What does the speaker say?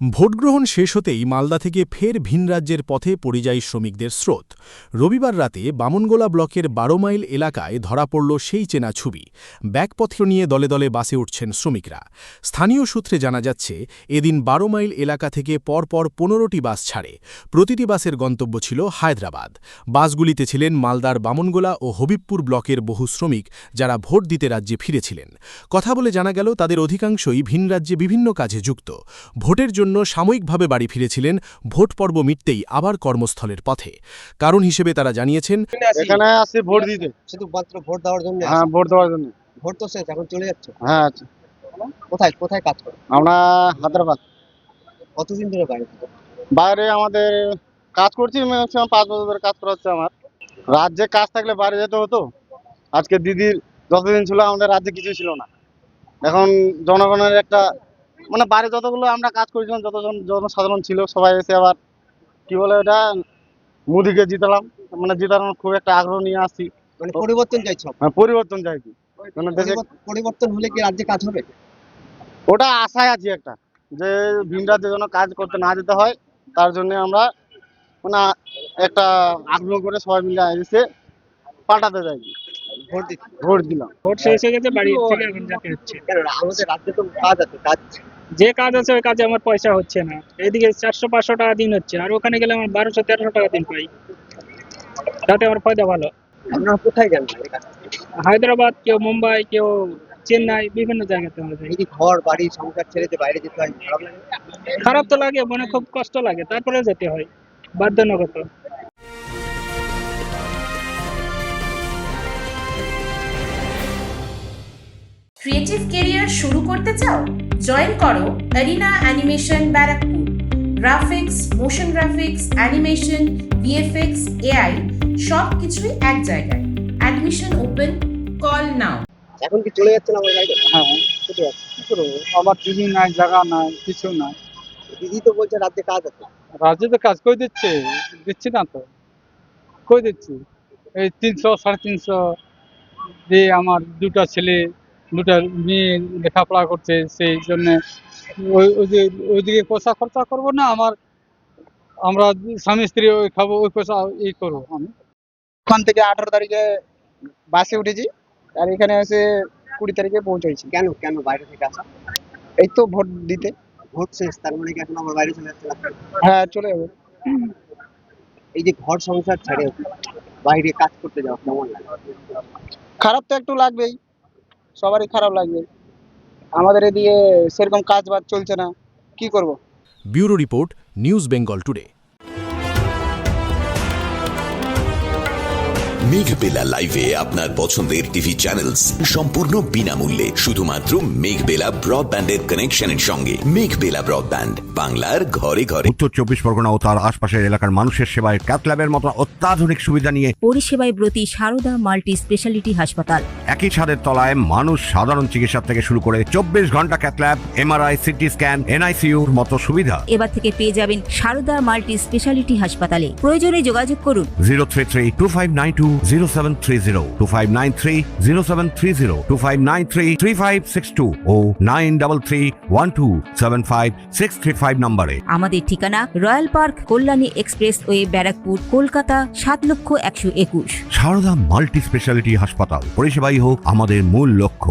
ভোটগ্রহণ শেষ হতেই মালদা থেকে ফের ভিন রাজ্যের পথে পরিযায়ী শ্রমিকদের স্রোত। রবিবার রাতে বামনগোলা ব্লকের ১২ মাইল এলাকায় ধরা পড়ল সেই চেনা ছবি। ব্যাগপত্র নিয়ে দলে দলে বাসে উঠছেন শ্রমিকরা। স্থানীয় সূত্রে জানা যাচ্ছে, এদিন ১২ মাইল এলাকা থেকে পরপর ১৫টি বাস ছাড়ে। প্রতিটি বাসের গন্তব্য ছিল হায়দ্রাবাদ। বাসগুলিতে ছিলেন মালদার বামনগোলা ও হবিবপুর ব্লকের বহু শ্রমিক, যারা ভোট দিতে রাজ্যে ফিরেছিলেন। কথা বলে জানা গেল, তাদের অধিকাংশই ভিন রাজ্যে বিভিন্ন কাজে যুক্ত। ভোটের জন্য সাময়িকভাবে বাড়ি ফিরেছিলেন, ভোট পর্ব মিটতেই আবার কর্মস্থলের পথে। কারণ হিসেবে তারা জানিয়েছেন, এখানে আসি ভোট দিতে, শুধুমাত্র ভোট দেওয়ার জন্য? হ্যাঁ, ভোট দেওয়ার জন্য। ভোট তো শেষ, এখন চলে যাচ্ছে? হ্যাঁ। কোথায় কোথায় কাজ করো? আমরা হায়দ্রাবাদ। কতদিন ধরে বাইরে থাকো? বাইরে আমাদের কাজ করছি, ম্যাক্সিমাম 5 বছর ধরে কাজ করা হচ্ছে আমার। রাজ্যে কাজ থাকলে বাইরে যেতে হতো। আজকে দিদির যতদিন ছিল আমাদের রাজ্যে কিছুই ছিল না। এখন জনগণের একটা মানে বাইরে যতগুলো আমরা কাজ করেছিলাম, যতজন জনসাধারণ ছিল সবাই এসে আবার কি বলে এটা মোদিকে জিতালাম, মানে জিতানোর খুব একটা আগ্রহ নিয়ে আসছি। মানে পরিবর্তন চাইছো? হ্যাঁ, পরিবর্তন চাইছি। মানে দেশে পরিবর্তন হলে কি রাজ্যে কাজ হবে? ওটা আশায় আছি একটা, যে ভিন রাজ্যে যেন কাজ করতে না যেতে হয়, তার জন্য আমরা মানে একটা আগ্রহ করে সবাই মিলে এসে পাঠাতে চাইছি। ভোট দিলাম। ভোট শেষ হয়ে গেছে, বাড়ি থেকে এখন যেতে হচ্ছে। কেন আমাদের রাজ্যে তো কাজ আছে, কাজ যে কাজ আছে ওই কাজে আমার পয়সা হচ্ছে না। এদিকে 400-500 টাকা দিন হচ্ছে, আর ওখানে গেলে আমার 1200-1300 টাকা দিন পাই। তাতে আমার ফায়দা ভালো। আপনারা কোথায় যান? হায়দ্রাবাদ, কেউ মুম্বাই, কেউ চেন্নাই, বিভিন্ন জায়গাতে আমরা যাই। এই যে ঘর বাড়ি সংসার ছেড়ে যে বাইরে যেতে হয়, খারাপ লাগে? খারাপ তো লাগে, মনে খুব কষ্ট লাগে, তারপরে যেতে হয় বাধ্যগত। ক্রিয়েটিভ ক্যারিয়ার শুরু করতে চাও? জয়েন করো arena animation Barrackpore. Graphics, motion graphics, animation, VFX, AI সব কিছুই এক জায়গায়। Admission open, call now. এখন কি চলে যাচ্ছেন আমার বাইরে? হ্যাঁ, চলে যাচ্ছে। কি করবো, আবার দিদি নাই, জায়গা নাই, কিছু নাই। দিদি তো বলছে রাজ্যে কাজ আছে। রাজ্যে তো কাজ করে দিচ্ছি না তো, কই দিচ্ছি। এই 300-350 দিয়ে আমার দুটা ছেলে, দুটা মেয়ে লেখাপড়া করছে, সেই জন্য ওইদিকে পয়সা খরচা করবো না। আমরা স্বামী স্ত্রী ওই খাবো, ওই পয়সা ই করবো আমি। ওখান থেকে 18 তারিখে বাসে উঠেছি, আর এখানে এসে 20 তারিখে পৌঁছাইছি। কেন কেন বাইরে থেকে আসা? এই তো ভোট দিতে। ভোট শেষ, তার মানে কি এখন আমার বাইরে চলে যাচ্ছে? হ্যাঁ, চলে যাবো। এই যে ঘর সংসার ছেড়ে বাইরে কাজ করতে যাও, কেমন লাগে? খারাপ তো একটু লাগবেই, সবারই খারাপ লাগবে। আমাদের এদিকে সেরকম কাজ বাজ চলছে না, কি করব। Bureau report, news Bengal today. Meghbela লাইভে আপনার পছন্দের টিভি চ্যানেলস সম্পূর্ণ বিনামূল্যে, শুধুমাত্র মেঘবেলা ব্রডব্যান্ডের কানেকশনের সঙ্গে। মেঘবেলা ব্রডব্যান্ড, বাংলার ঘরে ঘরে। উত্তর 24 পরগনা ও তার আশপাশের এলাকার মানুষের সেবায় ক্যাথল্যাবের মতো অত্যাধুনিক সুবিধা নিয়ে পরিষেবায় ব্রতী সারদা মাল্টি স্পেশালিটি হাসপাতাল। একই ছাদের তলায় মানুষ সাধারণ চিকিৎসা থেকে শুরু করে 24 ঘন্টা ক্যাথল্যাব, এমআরআই, সিটি স্ক্যান, এনআইসিউর মতো সুবিধা এবার থেকে পেয়ে যাবেন সারদা মাল্টি স্পেশালিটি হাসপাতালে। প্রয়োজনে যোগাযোগ করুন 033-2592-0730, 2593-0730, 2593-3562 ও 9331275635 নম্বরে। আমাদের ঠিকানা royal park, Kalyani expressway, Barrackpore, Kolkata 7,121,000। Sarada multi specialty হাসপাতাল, পরিষেবাই হোক আমাদের মূল লক্ষ্য।